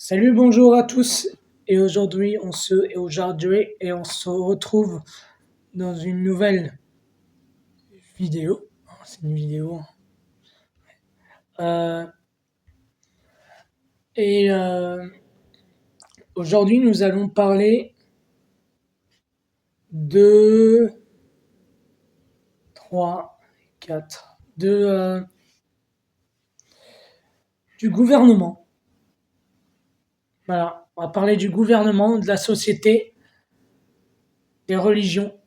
Salut, bonjour à tous. Et aujourd'hui, on se retrouve dans une nouvelle vidéo. C'est une vidéo. Euh, et aujourd'hui, nous allons parler de 3, 4, du gouvernement. Voilà, on va parler du gouvernement, de la société, des religions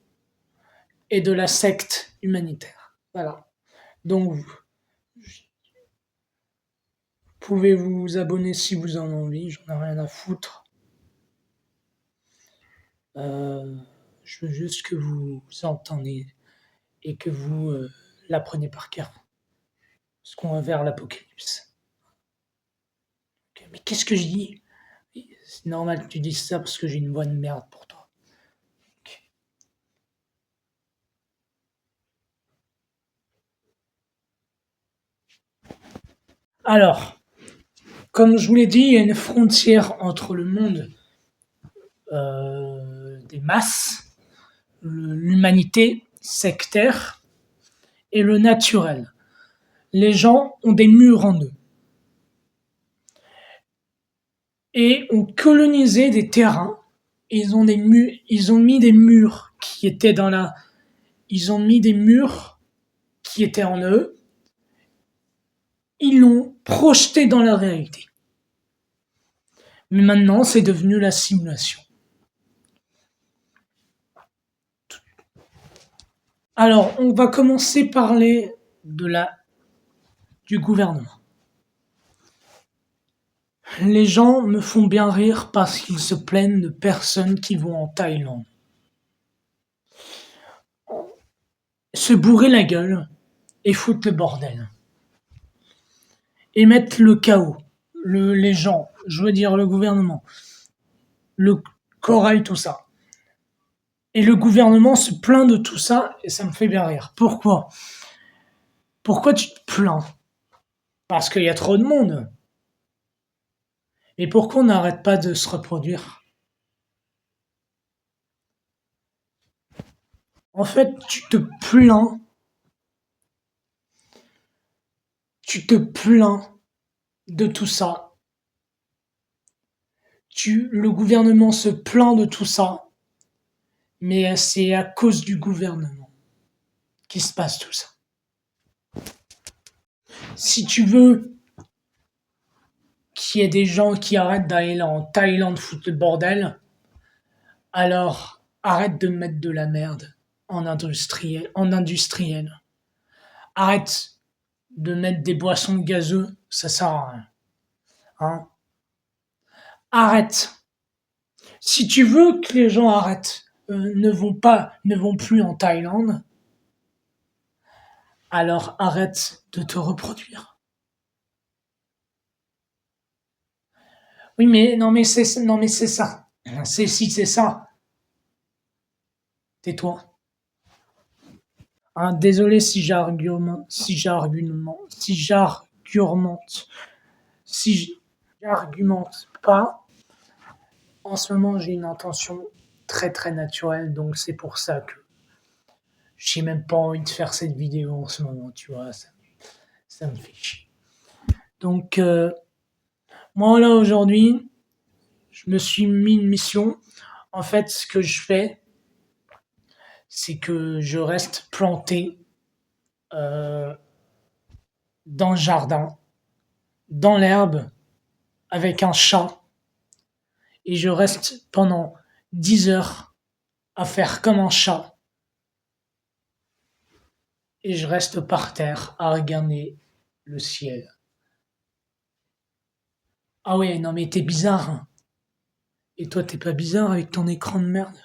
et de la secte humanitaire. Voilà. Donc, vous pouvez vous abonner si vous en avez envie, j'en ai rien à foutre. Euh, je veux juste que vous entendiez et que vous l'apprenez par cœur. Parce qu'on va vers l'apocalypse. Ok, mais qu'est-ce que je dis? C'est normal que tu dises ça parce que j'ai une voix de merde pour toi. Ok. Alors, comme je vous l'ai dit, il y a une frontière entre le monde des masses, l'humanité sectaire et le naturel. Les gens ont des murs en eux et ont colonisé des terrains. Ils ont mis des murs qui étaient dans la, ils ont mis des murs qui étaient en eux. Ils l'ont projeté dans la réalité. Mais maintenant, c'est devenu la simulation. Alors, on va commencer par parler du gouvernement. Les gens me font bien rire parce qu'ils se plaignent de personnes qui vont en Thaïlande. Se bourrer la gueule et foutre le bordel. Et mettre le chaos. Les gens, je veux dire le gouvernement, le corail, tout ça. Et le gouvernement se plaint de tout ça et ça me fait bien rire. Pourquoi? Pourquoi tu te plains? Parce qu'il y a trop de monde. Et pourquoi on n'arrête pas de se reproduire? En fait, tu te plains de tout ça. Le gouvernement se plaint de tout ça, mais c'est à cause du gouvernement qu'il se passe tout ça. Si tu veux qu'il y ait des gens qui arrêtent d'aller en Thaïlande foutre le bordel, alors arrête de mettre de la merde en industriel. Arrête de mettre des boissons gazeuses, ça sert à rien. Hein? Arrête. Si tu veux que les gens arrêtent, ne vont plus en Thaïlande, alors arrête de te reproduire. Oui, mais non, mais c'est ça. C'est ça. Tais-toi. Hein, désolé si j'argumente pas. En ce moment, j'ai une intention très très naturelle, donc c'est pour ça que j'ai même pas envie de faire cette vidéo en ce moment, tu vois, ça me fait chier. Donc, moi là aujourd'hui, je me suis mis une mission. En fait, ce que je fais, c'est que je reste planté euh, dans le jardin, dans l'herbe, avec un chat, et je reste pendant 10 heures à faire comme un chat, et je reste par terre à regarder le ciel. Ah ouais, non mais t'es bizarre, hein. Et toi, t'es pas bizarre avec ton écran de merde?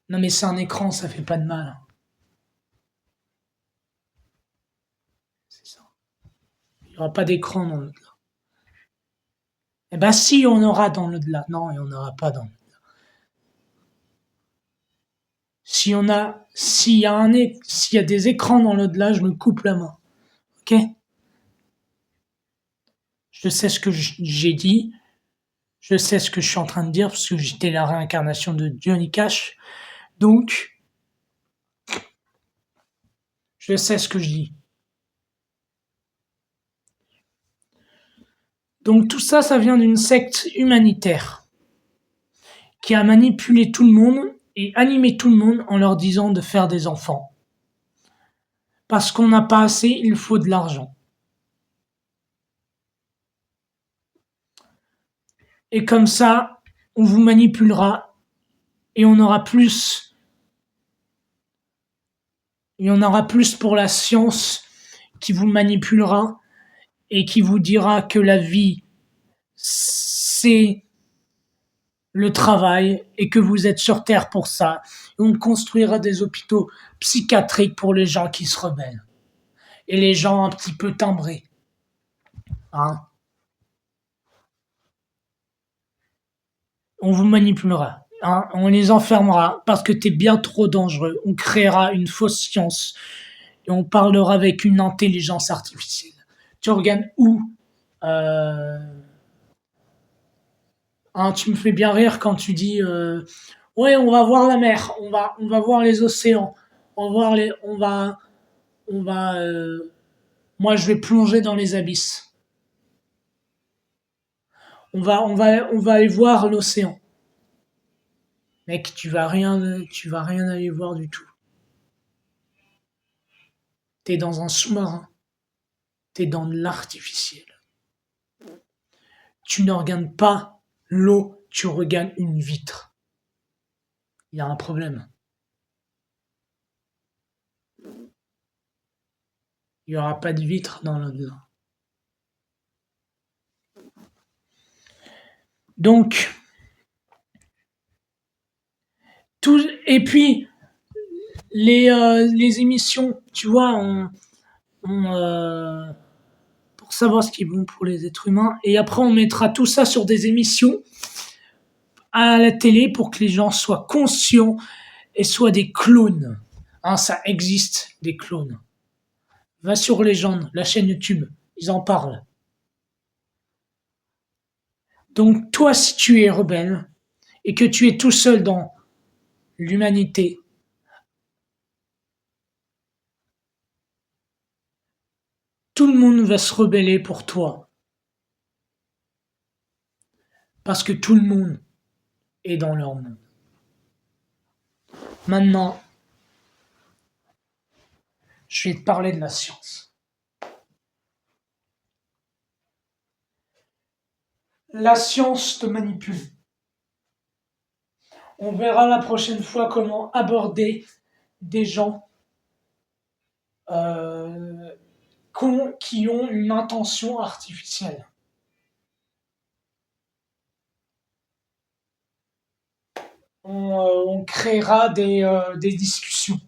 Non mais c'est un écran, ça fait pas de mal, hein. C'est ça. Il n'y aura pas d'écran dans l'au-delà. Eh ben si, on aura dans l'au-delà. Non, il n'y en aura pas dans l'au-delà. S'il y a des écrans dans l'au-delà, je me coupe la main. Ok? Je sais ce que j'ai dit. Je sais ce que je suis en train de dire parce que j'étais la réincarnation de Johnny Cash. Donc, je sais ce que je dis. Donc tout ça, ça vient d'une secte humanitaire qui a manipulé tout le monde et animé tout le monde en leur disant de faire des enfants. Parce qu'on n'a pas assez, il faut de l'argent. Et comme ça, on vous manipulera et on aura plus, il y en aura plus pour la science qui vous manipulera et qui vous dira que la vie, c'est le travail et que vous êtes sur Terre pour ça. Et on construira des hôpitaux psychiatriques pour les gens qui se rebellent. Et les gens un petit peu timbrés. Hein. On vous manipulera. Hein. On les enfermera parce que t'es bien trop dangereux. On créera une fausse science et on parlera avec une intelligence artificielle. Tu regardes où hein, tu me fais bien rire quand tu dis ouais, on va voir la mer, on va voir les océans, on va voir les, on va moi je vais plonger dans les abysses. On va aller voir l'océan. Mec, tu vas rien aller voir du tout. T'es dans un sous-marin, t'es dans de l'artificiel. Tu ne regardes pas l'eau, tu regardes une vitre. Il y a un problème. Il n'y aura pas de vitre dans l'au-delà. Donc, et puis, les émissions, tu vois, pour savoir ce qui est bon pour les êtres humains, et après on mettra tout ça sur des émissions à la télé pour que les gens soient conscients et soient des clones. Hein, ça existe, des clones. Va sur Légende, la chaîne YouTube, ils en parlent. Donc toi, si tu es rebelle et que tu es tout seul dans l'humanité, tout le monde va se rebeller pour toi. Parce que tout le monde est dans leur monde. Maintenant, je vais te parler de la science. La science te manipule. On verra la prochaine fois comment aborder des gens euh, qui ont une intention artificielle. On créera des discussions.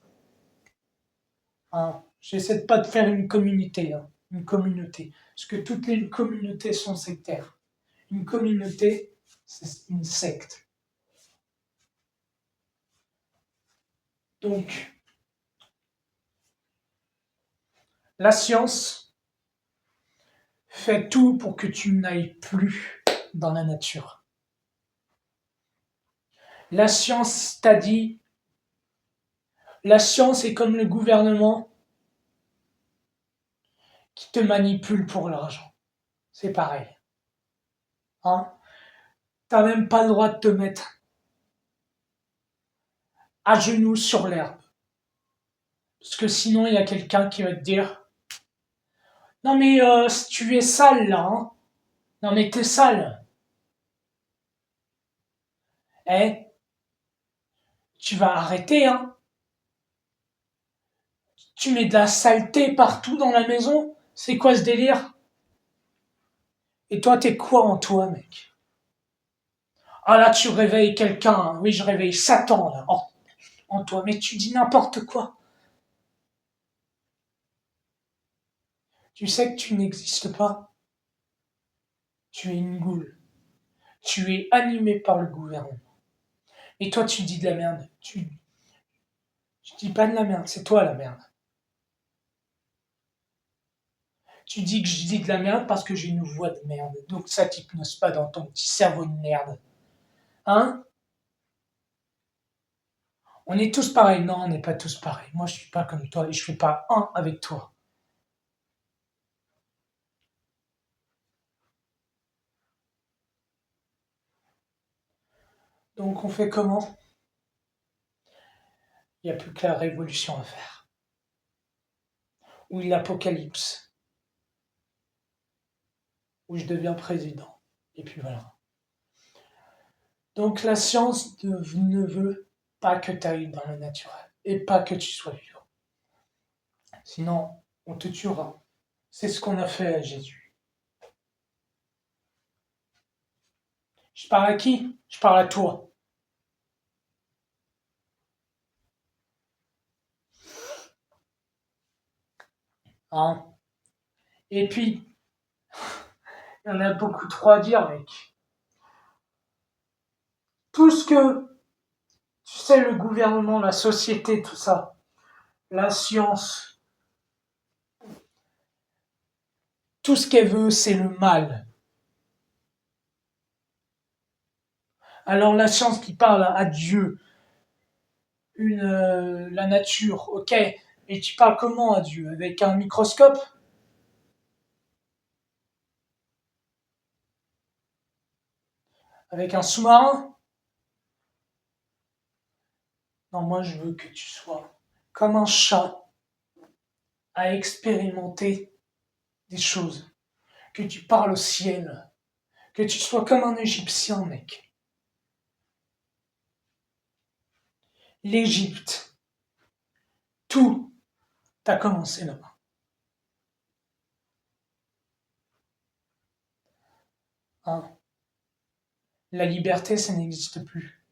Hein. J'essaie de pas de faire une communauté, hein, une communauté, parce que toutes les communautés sont sectaires. Une communauté, c'est une secte. Donc, la science fait tout pour que tu n'ailles plus dans la nature. La science t'a dit, la science est comme le gouvernement qui te manipule pour l'argent. C'est pareil. Hein? T'as même pas le droit de te mettre à genoux sur l'herbe. Parce que sinon, il y a quelqu'un qui va te dire non mais tu es sale là, hein. Non mais t'es sale. Eh, tu vas arrêter, hein. Tu mets de la saleté partout dans la maison. C'est quoi ce délire? Et toi, t'es quoi en toi, mec? Ah là, tu réveilles quelqu'un. Hein. Oui, je réveille Satan là, en toi. Mais tu dis n'importe quoi. Tu sais que tu n'existes pas. Tu es une goule. Tu es animé par le gouvernement. Et toi, tu dis de la merde. Tu dis pas de la merde, c'est toi la merde. Tu dis que je dis de la merde parce que j'ai une voix de merde. Donc ça t'hypnose pas dans ton petit cerveau de merde. Hein? On est tous pareils. Non, on n'est pas tous pareils. Moi, je suis pas comme toi et je suis pas un avec toi. Donc on fait comment? Il n'y a plus que la révolution à faire. Ou l'apocalypse. Où je deviens président. Et puis voilà. Donc la science ne veut pas que tu ailles dans le naturel. Et pas que tu sois vivant. Sinon, on te tuera. C'est ce qu'on a fait à Jésus. Je parle à qui? Je parle à toi. Hein? Et puis, il y en a beaucoup trop à dire, mec. Tout ce que, tu sais, le gouvernement, la société, tout ça, la science, tout ce qu'elle veut, c'est le mal. Alors la science qui parle à Dieu, la nature, ok, et tu parles comment à Dieu? Avec un microscope? Avec un sous-marin? Non, moi je veux que tu sois comme un chat à expérimenter des choses, que tu parles au ciel, que tu sois comme un Égyptien, mec. L'Égypte, tout a commencé là-bas. Hein. La liberté, ça n'existe plus.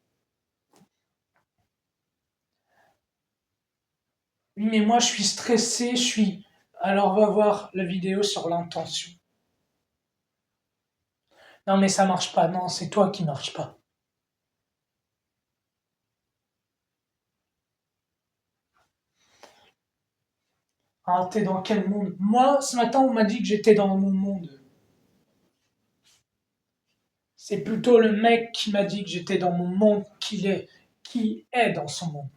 Oui, mais moi je suis stressé, je suis. Alors on va voir la vidéo sur l'intention. Non mais ça marche pas, non, c'est toi qui marche pas. Ah, t'es dans quel monde? Moi, ce matin, on m'a dit que j'étais dans mon monde. C'est plutôt le mec qui m'a dit que j'étais dans mon monde qui est dans son monde.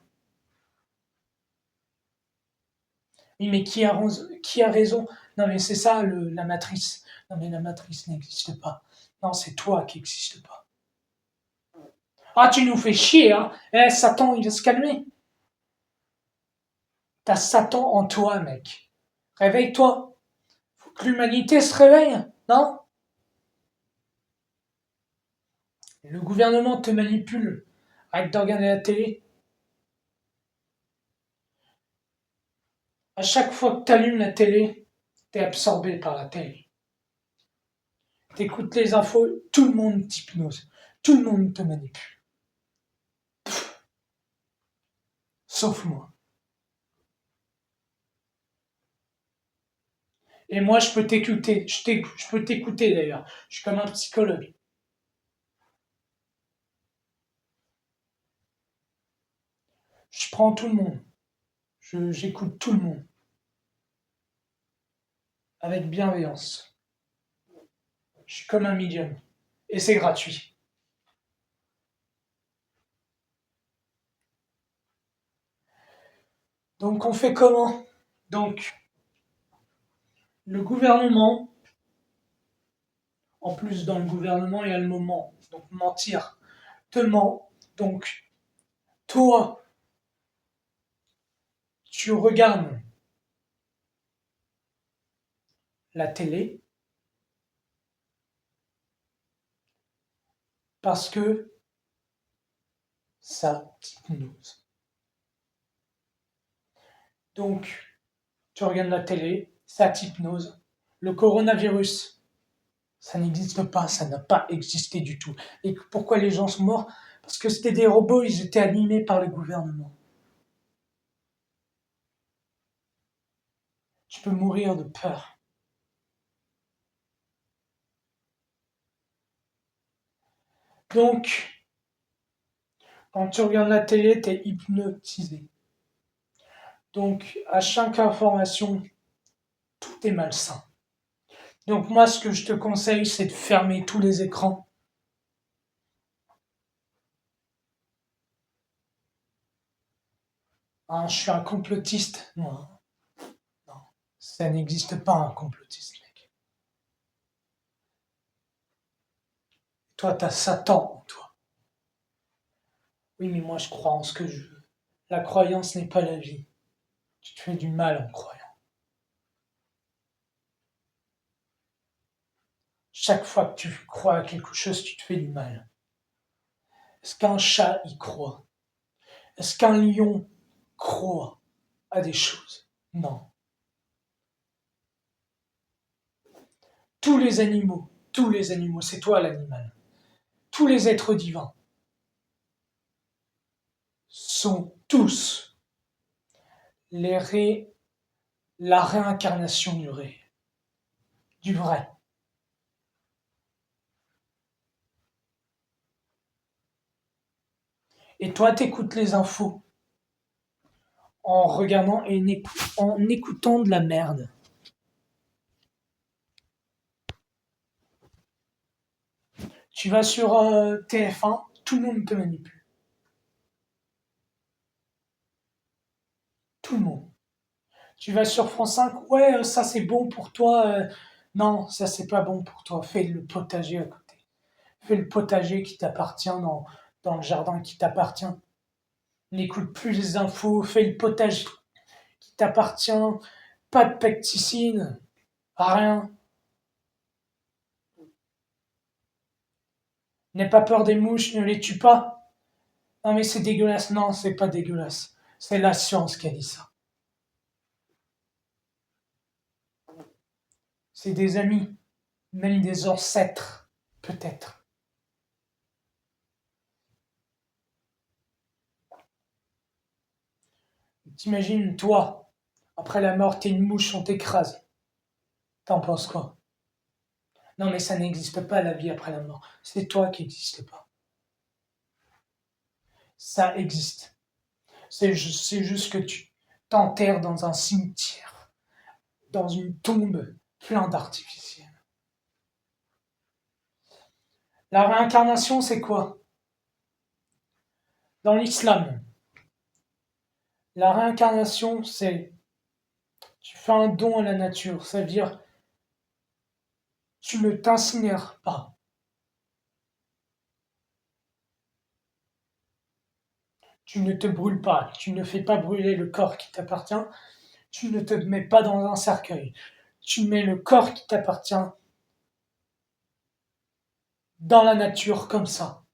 Oui, mais qui a raison? Non, mais c'est ça la matrice. Non, mais la matrice n'existe pas. Non, c'est toi qui n'existe pas. Ah, tu nous fais chier, hein? Eh, Satan, il va se calmer. T'as Satan en toi, mec. Réveille-toi. Faut que l'humanité se réveille, non? Le gouvernement te manipule. Arrête de regarder la télé. À chaque fois que t'allumes la télé, t'es absorbé par la télé. T'écoutes les infos, tout le monde t'hypnose. Tout le monde te manipule. Sauf moi. Et moi, je peux t'écouter. Je peux t'écouter d'ailleurs. Je suis comme un psychologue. Je prends tout le monde. J'écoute tout le monde. Avec bienveillance. Je suis comme un medium. Et c'est gratuit. Donc on fait comment? Donc le gouvernement, en plus dans le gouvernement il y a le moment, donc mentir, te ment. Donc toi, tu regardes la télé parce que ça t'hypnose. Donc tu regardes la télé, ça t'hypnose. Le coronavirus, ça n'existe pas, ça n'a pas existé du tout. Et pourquoi les gens sont morts? Parce que c'était des robots, ils étaient animés par le gouvernement. Tu peux mourir de peur. Donc, quand tu regardes la télé, tu es hypnotisé. Donc, à chaque information, tout est malsain. Donc moi, ce que je te conseille, c'est de fermer tous les écrans. Hein, je suis un complotiste. Non, non, ça n'existe pas un complotiste, mec. Toi, t'as Satan en toi. Oui, mais moi, je crois en ce que je veux. La croyance n'est pas la vie. Tu te fais du mal en croyant. Chaque fois que tu crois à quelque chose, tu te fais du mal. Est-ce qu'un chat y croit? Est-ce qu'un lion croit à des choses? Non. Tous les animaux, c'est toi l'animal. Tous les êtres divins sont tous les ré- la réincarnation du vrai. Et toi, t'écoutes les infos en regardant et en écoutant de la merde. Tu vas sur TF1, tout le monde te manipule. Tout le monde. Tu vas sur France 5, ouais, ça c'est bon pour toi. Non, ça c'est pas bon pour toi. Fais le potager à côté. Fais le potager qui t'appartient dans le jardin qui t'appartient. N'écoute plus les infos, fais le potager qui t'appartient. Pas de pesticides, rien. N'aie pas peur des mouches, ne les tue pas. Non mais c'est dégueulasse. Non, c'est pas dégueulasse. C'est la science qui a dit ça. C'est des amis, même des ancêtres, peut-être. T'imagines, toi, après la mort, t'es une mouche, on t'écrase. T'en penses quoi? Non, mais ça n'existe pas la vie après la mort. C'est toi qui n'existe pas. Ça existe. C'est juste que tu t'enterres dans un cimetière, dans une tombe plein d'artificiels. La réincarnation, c'est quoi? Dans l'islam, la réincarnation, c'est tu fais un don à la nature. Ça veut dire tu ne t'incinères pas. Tu ne te brûles pas. Tu ne fais pas brûler le corps qui t'appartient. Tu ne te mets pas dans un cercueil. Tu mets le corps qui t'appartient dans la nature comme ça.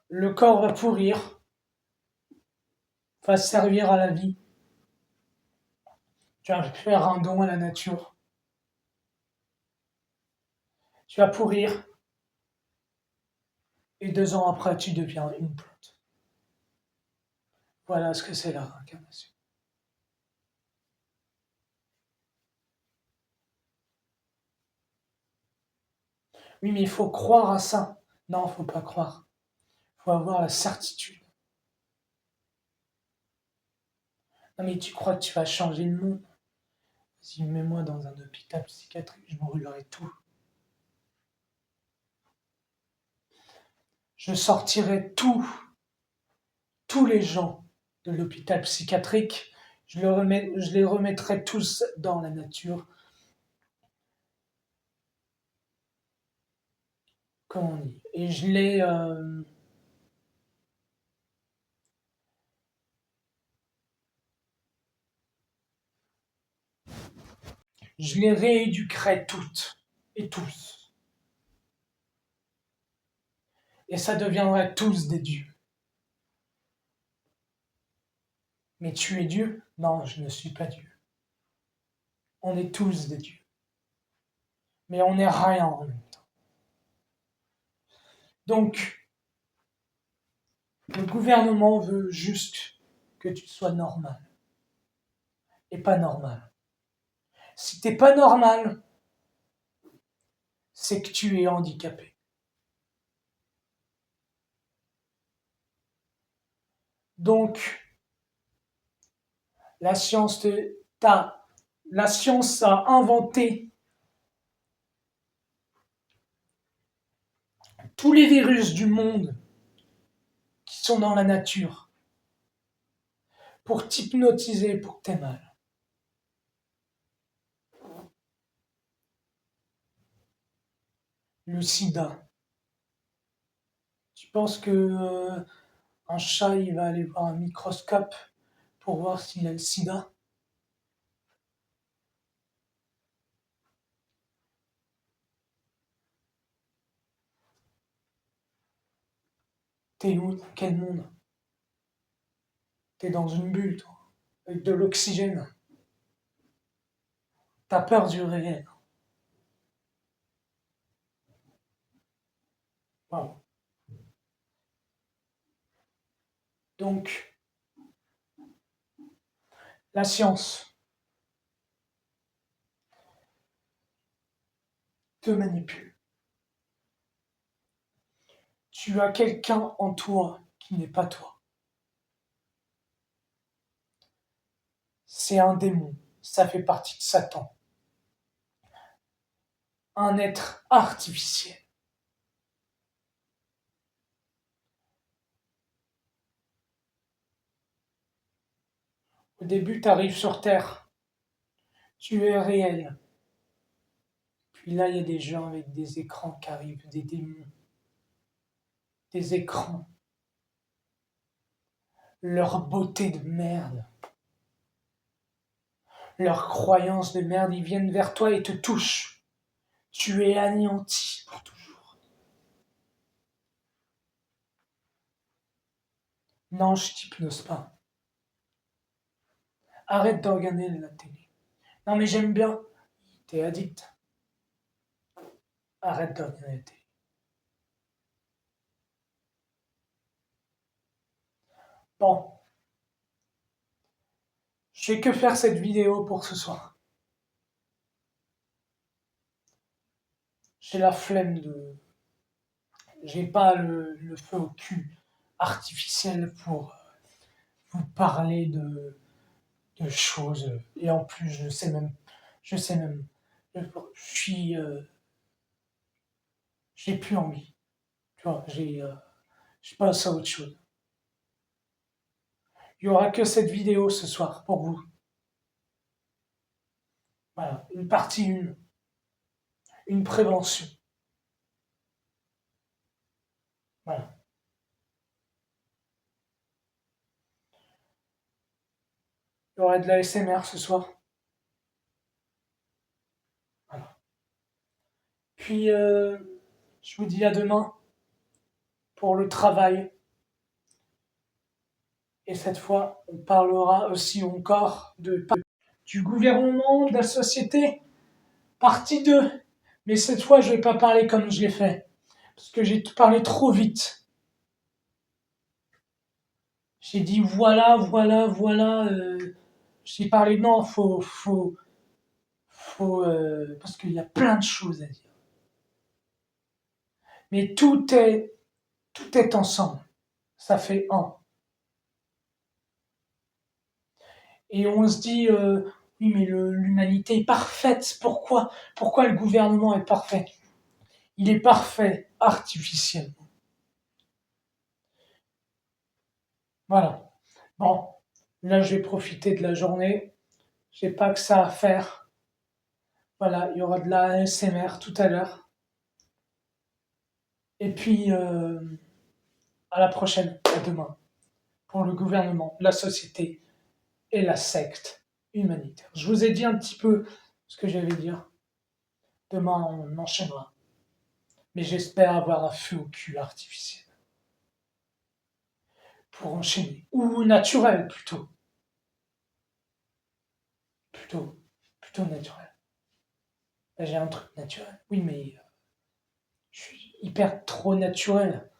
Le corps va pourrir, va servir à la vie. Tu vas faire un don à la nature. Tu vas pourrir et 2 ans après, tu deviens une plante. Voilà ce que c'est la réincarnation. Oui, mais il faut croire à ça. Non, il faut pas croire. Il faut avoir la certitude. Non, mais tu crois que tu vas changer le monde? Si mets-moi dans un hôpital psychiatrique, je brûlerai tout. Je sortirai tous les gens de l'hôpital psychiatrique, je les remettrai tous dans la nature, comme on dit. Et je les rééduquerai toutes et tous. Et ça deviendrait tous des dieux. Mais tu es Dieu? Non, je ne suis pas Dieu. On est tous des dieux. Mais on n'est rien en même temps. Donc, le gouvernement veut juste que tu sois normal et pas normal. Si t'es pas normal, c'est que tu es handicapé. Donc, la science te La science a inventé tous les virus du monde qui sont dans la nature pour t'hypnotiser pour que t'aies mal. Le sida. Tu penses que un chat, il va aller voir un microscope pour voir s'il a le sida? T'es où? Dans quel monde? T'es dans une bulle, toi, avec de l'oxygène. T'as peur du réel. Wow. Donc, la science te manipule. Tu as quelqu'un en toi qui n'est pas toi. C'est un démon. Ça fait partie de Satan. Un être artificiel. Au début, tu arrives sur Terre. Tu es réel. Puis là, il y a des gens avec des écrans qui arrivent, des démons. Des écrans. Leur beauté de merde. Leurs croyances de merde, ils viennent vers toi et te touchent. Tu es anéanti pour toujours. Non, je t'hypnose pas. Arrête de regarder la télé. Non, mais j'aime bien. T'es addict. Arrête de regarder la télé. Bon, je fais que faire cette vidéo pour ce soir. J'ai la flemme de. J'ai pas le feu au cul artificiel pour vous parler de choses. Et en plus, je sais même, je suis, j'ai plus envie. Tu vois, je passe à autre chose. Il y aura que cette vidéo ce soir pour vous. Voilà, une partie 1, une prévention. Voilà. Il y aura de la SMR ce soir. Voilà. Puis, je vous dis à demain pour le travail. Et cette fois, on parlera aussi encore du gouvernement, de la société, partie 2. Mais cette fois, je ne vais pas parler comme je l'ai fait. Parce que j'ai parlé trop vite. J'ai dit voilà, voilà, voilà. J'ai parlé non, parce qu'il y a plein de choses à dire. Mais tout est ensemble. Ça fait un. Et on se dit, oui, mais l'humanité est parfaite. Pourquoi le gouvernement est parfait? Il est parfait artificiellement. Voilà. Bon, là, je vais profiter de la journée. J'ai pas que ça à faire. Voilà, il y aura de la ASMR tout à l'heure. Et puis, à la prochaine, à demain, pour le gouvernement, la société et la secte humanitaire. Je vous ai dit un petit peu ce que j'allais dire. Demain, on enchaînera. Mais j'espère avoir un feu au cul artificiel pour enchaîner. Ou naturel, plutôt. Plutôt, plutôt naturel. Là, j'ai un truc naturel. Oui, mais je suis hyper trop naturel.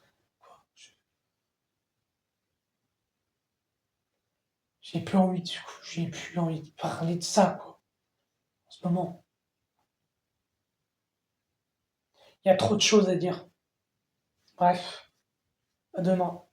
J'ai plus envie j'ai plus envie de parler de ça, quoi, en ce moment. Il y a trop de choses à dire. Bref, à demain.